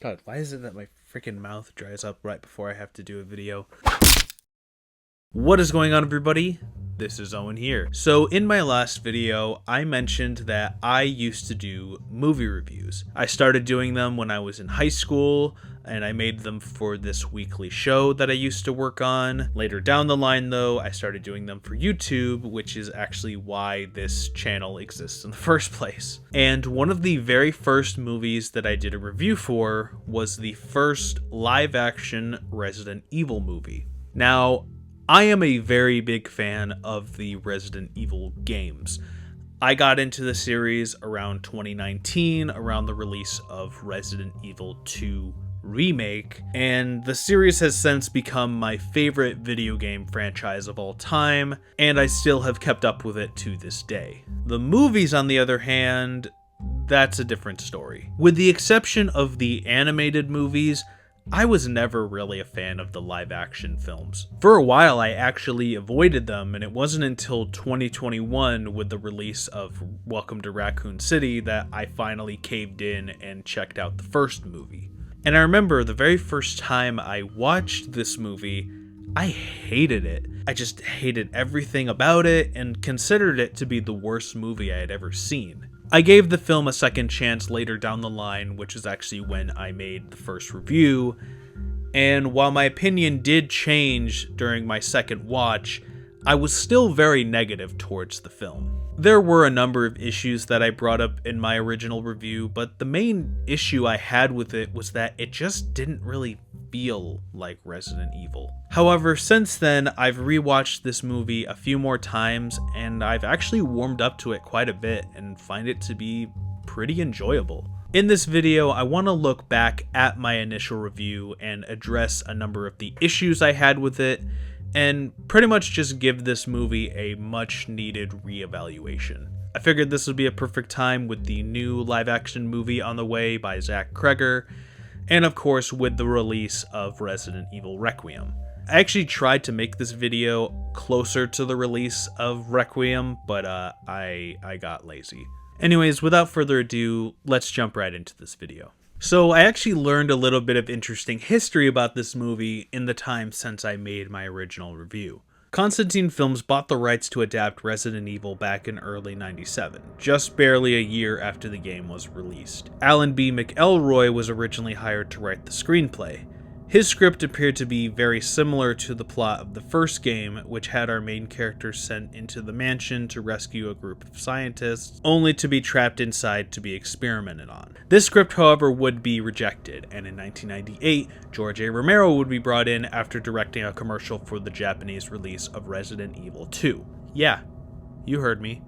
God, why is it that my freaking mouth dries up right before I have to do a video? What is going on, everybody? This is Owen here. So in my last video, I mentioned that I used to do movie reviews. I started doing them when I was in high school, and I made them for this weekly show that I used to work on. Later down the line, though, I started doing them for YouTube, which is actually why this channel exists in the first place. And one of the very first movies that I did a review for was the first live-action Resident Evil movie. Now, I am a very big fan of the Resident Evil games. I got into the series around 2019, around the release of Resident Evil 2 Remake, and the series has since become my favorite video game franchise of all time, and I still have kept up with it to this day. The movies, on the other hand, that's a different story. With the exception of the animated movies, I was never really a fan of the live-action films. For a while, I actually avoided them, and it wasn't until 2021 with the release of Welcome to Raccoon City that I finally caved in and checked out the first movie. And I remember the very first time I watched this movie, I hated it. I just hated everything about it and considered it to be the worst movie I had ever seen. I gave the film a second chance later down the line, which is actually when I made the first review, and while my opinion did change during my second watch, I was still very negative towards the film. There were a number of issues that I brought up in my original review, but the main issue I had with it was that it just didn't really feel like Resident Evil. However, since then, I've rewatched this movie a few more times, and I've actually warmed up to it quite a bit and find it to be pretty enjoyable. In this video, I want to look back at my initial review and address a number of the issues I had with it, and pretty much just give this movie a much needed reevaluation. I figured this would be a perfect time with the new live action movie on the way by Zach Cregger, and of course with the release of Resident Evil Requiem. I actually tried to make this video closer to the release of Requiem, but I got lazy. Anyways, without further ado, let's jump right into this video. So I actually learned a little bit of interesting history about this movie in the time since I made my original review. Constantine Films bought the rights to adapt Resident Evil back in early '97, just barely a year after the game was released. Alan B. McElroy was originally hired to write the screenplay. His script appeared to be very similar to the plot of the first game, which had our main character sent into the mansion to rescue a group of scientists, only to be trapped inside to be experimented on. This script, however, would be rejected, and in 1998, George A. Romero would be brought in after directing a commercial for the Japanese release of Resident Evil 2. Yeah, you heard me.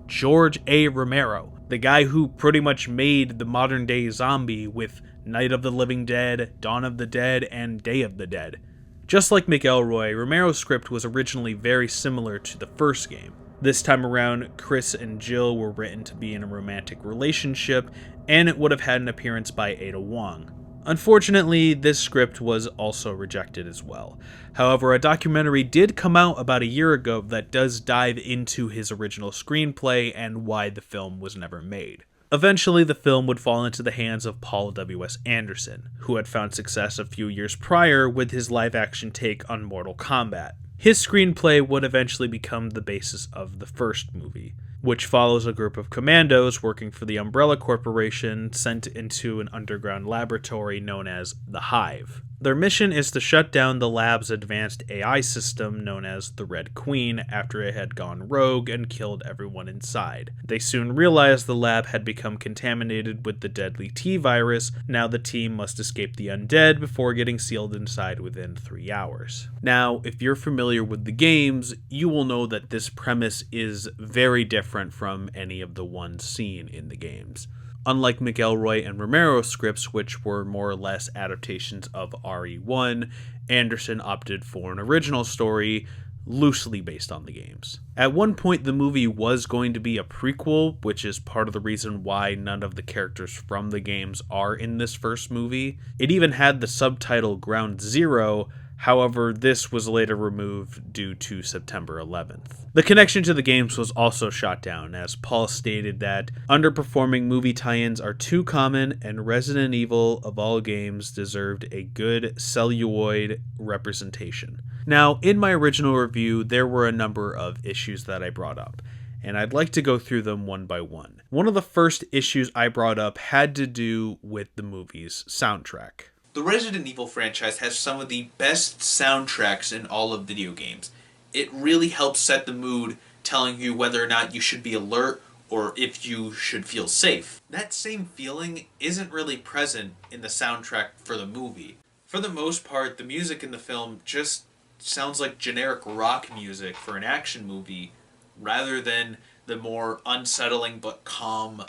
George A. Romero, the guy who pretty much made the modern day zombie with Night of the Living Dead, Dawn of the Dead, and Day of the Dead. Just like McElroy, Romero's script was originally very similar to the first game. This time around, Chris and Jill were written to be in a romantic relationship, and it would have had an appearance by Ada Wong. Unfortunately, this script was also rejected as well. However, a documentary did come out about a year ago that does dive into his original screenplay and why the film was never made. Eventually, the film would fall into the hands of Paul W.S. Anderson, who had found success a few years prior with his live-action take on Mortal Kombat. His screenplay would eventually become the basis of the first movie, which follows a group of commandos working for the Umbrella Corporation sent into an underground laboratory known as the Hive. Their mission is to shut down the lab's advanced AI system known as the Red Queen after it had gone rogue and killed everyone inside. They soon realized the lab had become contaminated with the deadly T-virus. Now the team must escape the undead before getting sealed inside within 3 hours. Now, if you're familiar with the games, you will know that this premise is very different from any of the ones seen in the games. Unlike McElroy and Romero's scripts, which were more or less adaptations of RE1, Anderson opted for an original story loosely based on the games. At one point, the movie was going to be a prequel, which is part of the reason why none of the characters from the games are in this first movie. It even had the subtitle Ground Zero. However, this was later removed due to September 11th. The connection to the games was also shot down, as Paul stated that underperforming movie tie-ins are too common and Resident Evil of all games deserved a good celluloid representation. Now, in my original review, there were a number of issues that I brought up, and I'd like to go through them one by one. One of the first issues I brought up had to do with the movie's soundtrack. The Resident Evil franchise has some of the best soundtracks in all of video games. It really helps set the mood, telling you whether or not you should be alert or if you should feel safe. That same feeling isn't really present in the soundtrack for the movie. For the most part, the music in the film just sounds like generic rock music for an action movie, rather than the more unsettling but calm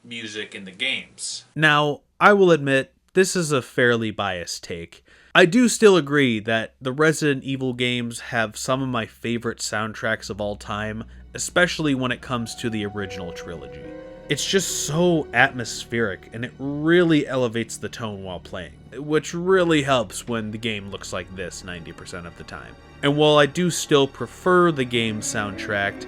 music in the games. Now, I will admit, this is a fairly biased take. I do still agree that the Resident Evil games have some of my favorite soundtracks of all time, especially when it comes to the original trilogy. It's just so atmospheric, and it really elevates the tone while playing, which really helps when the game looks like this 90% of the time. And while I do still prefer the game's soundtrack,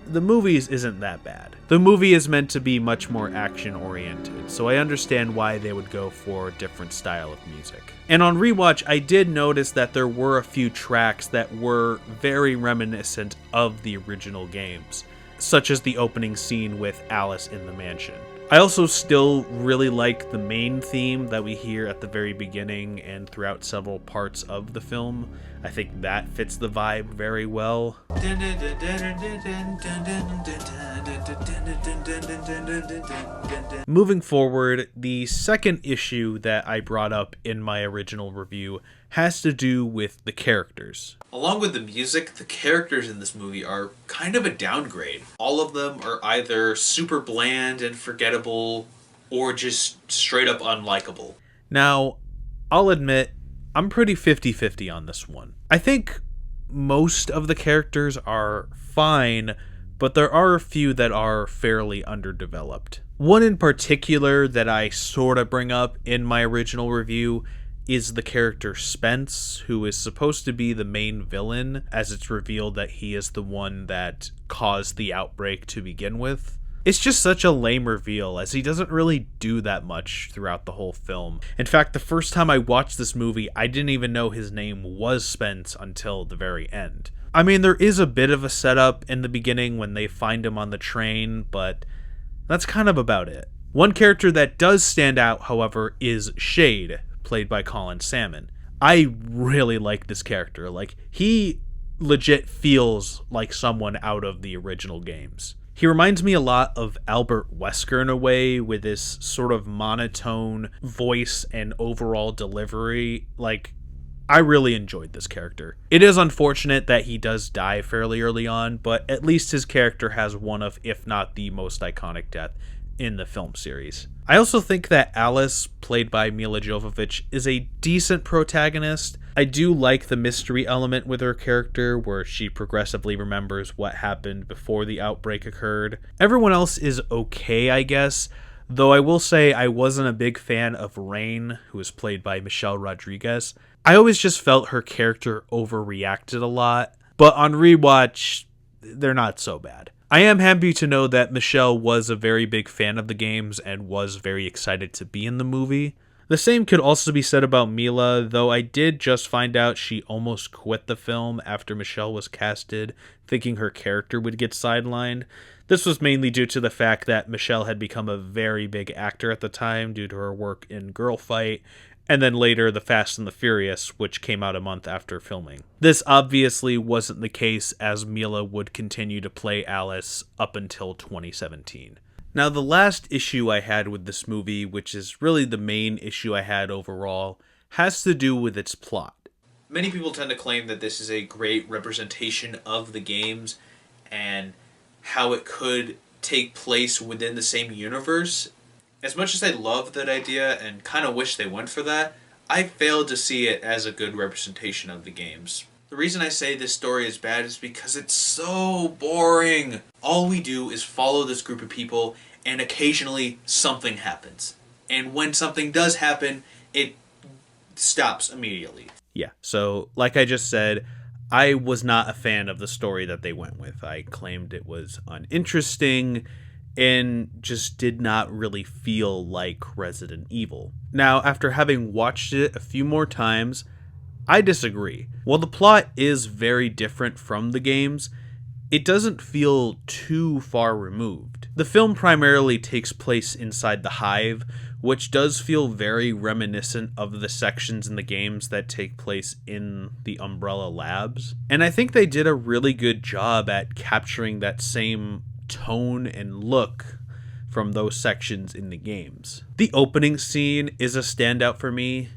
the movie's isn't that bad. The movie is meant to be much more action-oriented, so I understand why they would go for a different style of music. And on rewatch, I did notice that there were a few tracks that were very reminiscent of the original games, such as the opening scene with Alice in the mansion. I also still really like the main theme that we hear at the very beginning and throughout several parts of the film. I think that fits the vibe very well. Moving forward, the second issue that I brought up in my original review has to do with the characters. Along with the music, the characters in this movie are kind of a downgrade. All of them are either super bland and forgettable, or just straight up unlikable. Now, I'll admit, I'm pretty 50-50 on this one. I think most of the characters are fine, but there are a few that are fairly underdeveloped. One in particular that I sort of bring up in my original review is the character Spence, who is supposed to be the main villain, as it's revealed that he is the one that caused the outbreak to begin with. It's just such a lame reveal, as he doesn't really do that much throughout the whole film. In fact, the first time I watched this movie, I didn't even know his name was Spence until the very end. I mean, there is a bit of a setup in the beginning when they find him on the train, but that's kind of about it. One character that does stand out, however, is Shade, played by Colin Salmon. I really like this character. Like, he legit feels like someone out of the original games. He reminds me a lot of Albert Wesker in a way, with this sort of monotone voice and overall delivery. Like, I really enjoyed this character. It is unfortunate that he does die fairly early on, but at least his character has one of, if not the most iconic death in the film series. I also think that Alice, played by Milla Jovovich, is a decent protagonist. I do like the mystery element with her character, where she progressively remembers what happened before the outbreak occurred. Everyone else is okay, I guess, though I will say I wasn't a big fan of Rain, who is played by Michelle Rodriguez. I always just felt her character overreacted a lot, but on rewatch, they're not so bad. I am happy to know that Michelle was a very big fan of the games and was very excited to be in the movie. The same could also be said about Milla, though I did just find out she almost quit the film after Michelle was casted, thinking her character would get sidelined. This was mainly due to the fact that Michelle had become a very big actor at the time due to her work in Girl Fight, and then later The Fast and the Furious, which came out a month after filming. This obviously wasn't the case, as Milla would continue to play Alice up until 2017. Now, the last issue I had with this movie, which is really the main issue I had overall, has to do with its plot. Many people tend to claim that this is a great representation of the games and how it could take place within the same universe. As much as I love that idea and kind of wish they went for that, I failed to see it as a good representation of the games. The reason I say this story is bad is because it's so boring. All we do is follow this group of people, and occasionally something happens. And when something does happen, it stops immediately. Yeah, so like I just said, I was not a fan of the story that they went with. I claimed it was uninteresting and just did not really feel like Resident Evil. Now, after having watched it a few more times, I disagree. While the plot is very different from the games, it doesn't feel too far removed. The film primarily takes place inside the Hive, which does feel very reminiscent of the sections in the games that take place in the Umbrella Labs. And I think they did a really good job at capturing that same tone and look from those sections in the games. The opening scene is a standout for me,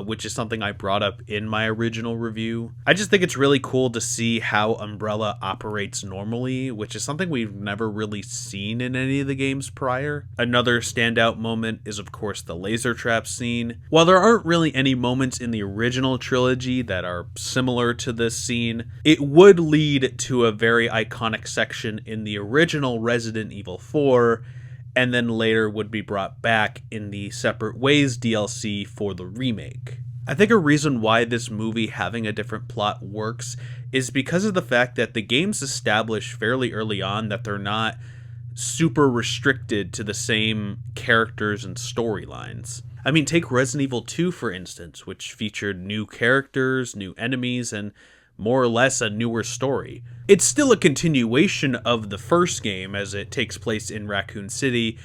which is something I brought up in my original review. I just think it's really cool to see how Umbrella operates normally, which is something we've never really seen in any of the games prior. Another standout moment is, of course, the laser trap scene. While there aren't really any moments in the original trilogy that are similar to this scene, it would lead to a very iconic section in the original Resident Evil 4, and then later would be brought back in the Separate Ways DLC for the remake. I think a reason why this movie having a different plot works is because of the fact that the games establish fairly early on that they're not super restricted to the same characters and storylines. I mean, take Resident Evil 2 for instance, which featured new characters, new enemies, and more or less a newer story. It's still a continuation of the first game as it takes place in Raccoon City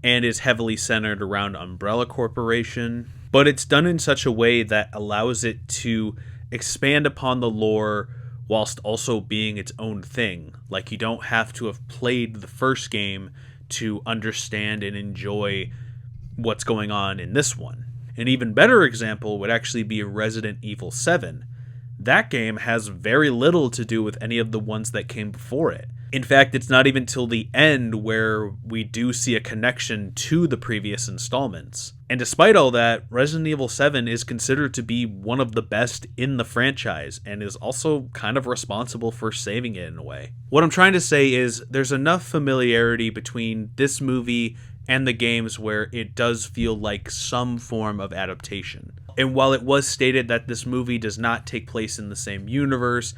and is heavily centered around Umbrella Corporation, but it's done in such a way that allows it to expand upon the lore whilst also being its own thing. Like, you don't have to have played the first game to understand and enjoy what's going on in this one. An even better example would actually be Resident Evil 7. That game has very little to do with any of the ones that came before it. In fact, it's not even till the end where we do see a connection to the previous installments. And despite all that, Resident Evil 7 is considered to be one of the best in the franchise and is also kind of responsible for saving it in a way. What I'm trying to say is there's enough familiarity between this movie and the games where it does feel like some form of adaptation. And while it was stated that this movie does not take place in the same universe,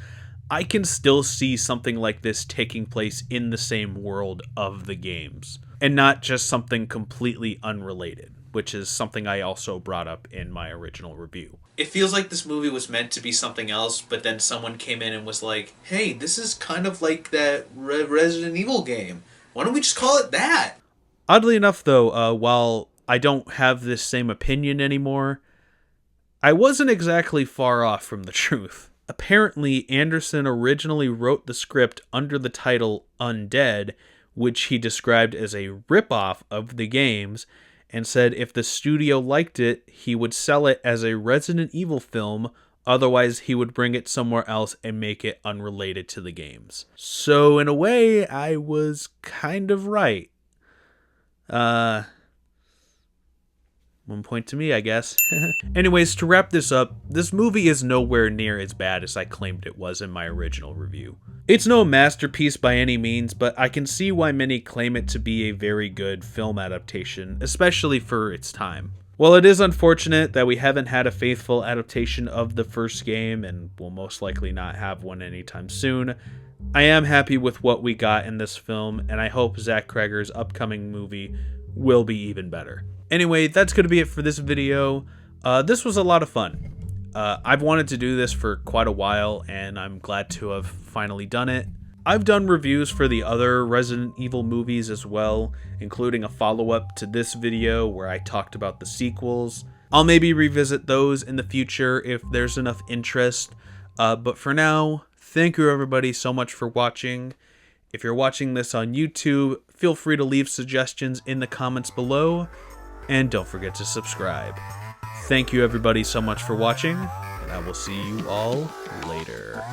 I can still see something like this taking place in the same world of the games, and not just something completely unrelated, which is something I also brought up in my original review. It feels like this movie was meant to be something else, but then someone came in and was like, hey, this is kind of like that Resident Evil game. Why don't we just call it that? Oddly enough, though, while I don't have this same opinion anymore, I wasn't exactly far off from the truth. Apparently, Anderson originally wrote the script under the title Undead, which he described as a ripoff of the games, and said if the studio liked it, he would sell it as a Resident Evil film, otherwise he would bring it somewhere else and make it unrelated to the games. So in a way, I was kind of right. 1 point to me, I guess. Anyways, to wrap this up, this movie is nowhere near as bad as I claimed it was in my original review. It's no masterpiece by any means, but I can see why many claim it to be a very good film adaptation, especially for its time. While it is unfortunate that we haven't had a faithful adaptation of the first game, and will most likely not have one anytime soon, I am happy with what we got in this film, and I hope Zach Cregger's upcoming movie will be even better. Anyway, that's going to be it for this video. This was a lot of fun. I've wanted to do this for quite a while, and I'm glad to have finally done it. I've done reviews for the other Resident Evil movies as well, including a follow-up to this video where I talked about the sequels. I'll maybe revisit those in the future if there's enough interest, but for now, thank you everybody so much for watching. If you're watching this on YouTube, feel free to leave suggestions in the comments below, and don't forget to subscribe. Thank you everybody so much for watching, and I will see you all later.